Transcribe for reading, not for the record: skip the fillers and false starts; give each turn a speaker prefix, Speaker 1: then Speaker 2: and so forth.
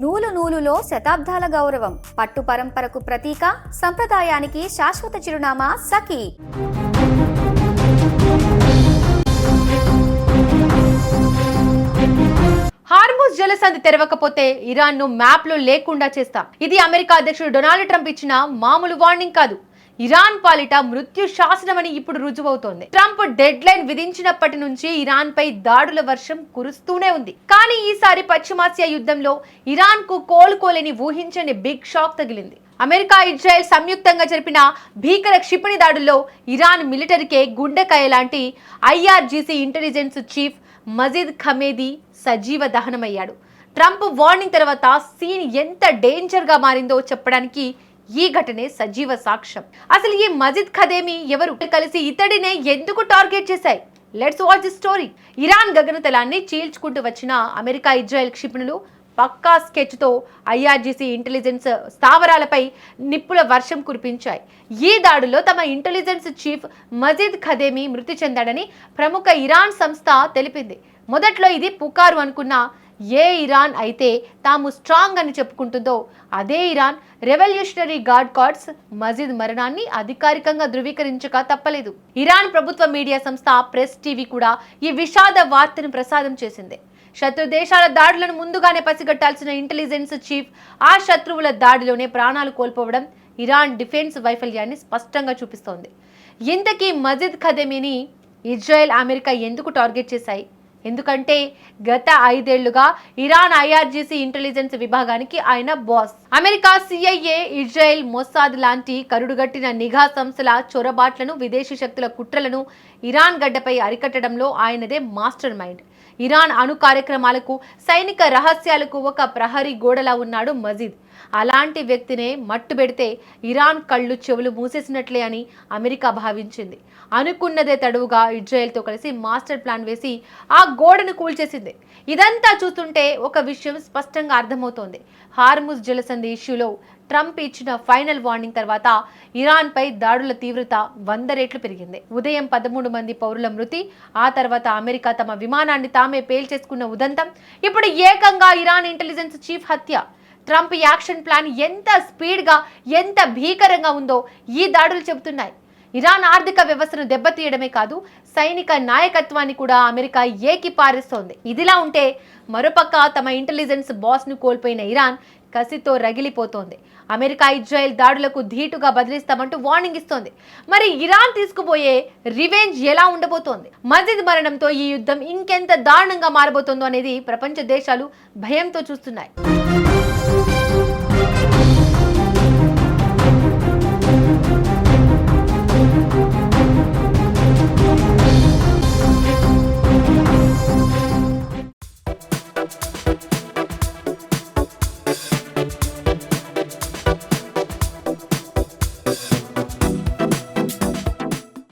Speaker 1: నూలు నూలులో శతాబ్దాల గౌరవం, పట్టు పరంపరకు ప్రతీక, సంప్రదాయానికి శాశ్వత చిరునామా సఖీ.
Speaker 2: హార్ముజ్ జలసంధి తెరవకపోతే ఇరాన్ను మ్యాప్లో లేకుండా చేస్తాం. ఇది అమెరికా అధ్యక్షుడు డొనాల్డ్ ట్రంప్ ఇచ్చిన మామూలు వార్నింగ్ కాదు. ఇరాన్ పాలిట మృత్యు శాసనమని ఇప్పుడు రుజువవుతోంది. ట్రంప్ డెడ్ లైన్ విధించినప్పటి నుంచి ఇరాన్ పై దాడుల వర్షం కురుస్తూనే ఉంది. కానీ ఈసారి పశ్చిమాసియా యుద్ధంలో ఇరాన్ కు కోలుకోలేని ఊహించని బిగ్ షాక్ తగిలింది. అమెరికా, ఇజ్రాయెల్ సంయుక్తంగా జరిపిన భీకర క్షిపణి దాడుల్లో ఇరాన్ మిలిటరీకే గుండెకాయ లాంటి IRGC ఇంటెలిజెన్స్ చీఫ్ మజీద్ ఖమేది సజీవ దహనమయ్యాడు. ట్రంప్ వార్నింగ్ తర్వాత సీన్ ఎంత డేంజర్ గా మారిందో చెప్పడానికి ఈ ఘటనే సజీవ సాక్ష్యం. అసలు ఈ మజీద్ ఖదేమి ఎవరు, కలిసి ఇతడినే ఎందుకు టార్గెట్ చేశాయి? Let's watch the story. Iran గగనతలాన్ని చీల్చుకుంటూ వచ్చిన అమెరికా, ఇజ్రాయెల్ క్షిపణులు పక్కా స్కెచ్ తో IRGC ఇంటెలిజెన్స్ స్థావరాలపై నిప్పుల వర్షం కురిపించాయి. ఈ దాడుల్లో తమ ఇంటెలిజెన్స్ చీఫ్ మజీద్ ఖదేమి మృతి చెందాడని ప్రముఖ ఇరాన్ సంస్థ తెలిపింది. మొదట్లో ఇది పుకారు అనుకున్న ఏ ఇరాన్ అయితే తాము స్ట్రాంగ్ అని చెప్పుకుంటుందో అదే ఇరాన్ రెవల్యూషనరీ గార్డ్ కార్డ్స్ మజీద్ మరణాన్ని అధికారికంగా ధృవీకరించక తప్పలేదు. ఇరాన్ ప్రభుత్వ మీడియా సంస్థ ప్రెస్ టీవీ కూడా ఈ విషాద వార్తను ప్రసారం చేసింది. శత్రు దేశాల దాడులను ముందుగానే పసిగట్టాల్సిన ఇంటెలిజెన్స్ చీఫ్ ఆ శత్రువుల దాడిలోనే ప్రాణాలు కోల్పోవడం ఇరాన్ డిఫెన్స్ వైఫల్యాన్ని స్పష్టంగా చూపిస్తోంది. ఇంతకీ మజీద్ ఖదేమిని ఇజ్రాయెల్, అమెరికా ఎందుకు టార్గెట్ చేశాయి? ఎందుకంటే గత 5 ఏళ్లుగా ఇరాన్ IRGC ఇంటెలిజెన్స్ విభాగానికి ఆయన boss. America, CIA, Israel, Mossad లాంటి కరుడుగట్టిన నిఘా సంస్థల చొరబాట్లను, విదేశీ శక్తుల కుట్రలను ఇరాన్ గడ్డపై అరికట్టడంలో ఆయనదే మాస్టర్ మైండ్. ఇరాన్ అణు కార్యక్రమాలకు, సైనిక రహస్యాలకు ఒక ప్రహరీ గోడలా ఉన్నాడు మజీద్. అలాంటి వ్యక్తినే మట్టు పెడితే ఇరాన్ కళ్ళు చెవులు మూసేసినట్లే అని అమెరికా భావించింది. అనుకున్నదే తడువుగా ఇజ్రాయెల్తో కలిసి మాస్టర్ ప్లాన్ వేసి ఆ గోడను కూల్చేసింది. ఇదంతా చూస్తుంటే ఒక విషయం స్పష్టంగా అర్థమవుతోంది. హార్ముజ్ జలసంధి ఇష్యూలో ట్రంప్ ఇచ్చిన ఫైనల్ వార్నింగ్ తర్వాత ఇరాన్పై దాడుల తీవ్రత 100 రెట్లు పెరిగింది. ఉదయం 13 మంది పౌరుల మృతి, ఆ తర్వాత అమెరికా తమ విమానాన్ని తామే పేల్చేసుకున్న ఉదంతం, ఇప్పుడు ఏకంగా ఇరాన్ ఇంటెలిజెన్స్ చీఫ్ హత్య. ట్రంప్ యాక్షన్ ప్లాన్ ఎంత స్పీడ్గా, ఎంత భీకరంగా ఉందో ఈ దాడులు చెబుతున్నాయి. ఇరాన్ ఆర్థిక వ్యవస్థను దెబ్బతీయడమే కాదు, సైనిక నాయకత్వాన్ని కూడా అమెరికా ఏకిపారేస్తోంది. ఇదిలా ఉంటే మరోపక్క తమ ఇంటెలిజెన్స్ బాస్ను కోల్పోయిన ఇరాన్ కసితో రగిలిపోతోంది. అమెరికా, ఇజ్రాయెల్ దాడులకు ధీటుగా బదిలిస్తామంటూ వార్నింగ్ ఇస్తోంది. మరి ఇరాన్ తీసుకుపోయే రివెంజ్ ఎలా ఉండబోతోంది? మజీద్ మరణంతో ఈ యుద్ధం ఇంకెంత దారుణంగా మారబోతోందో అనేది ప్రపంచ దేశాలు భయంతో చూస్తున్నాయి.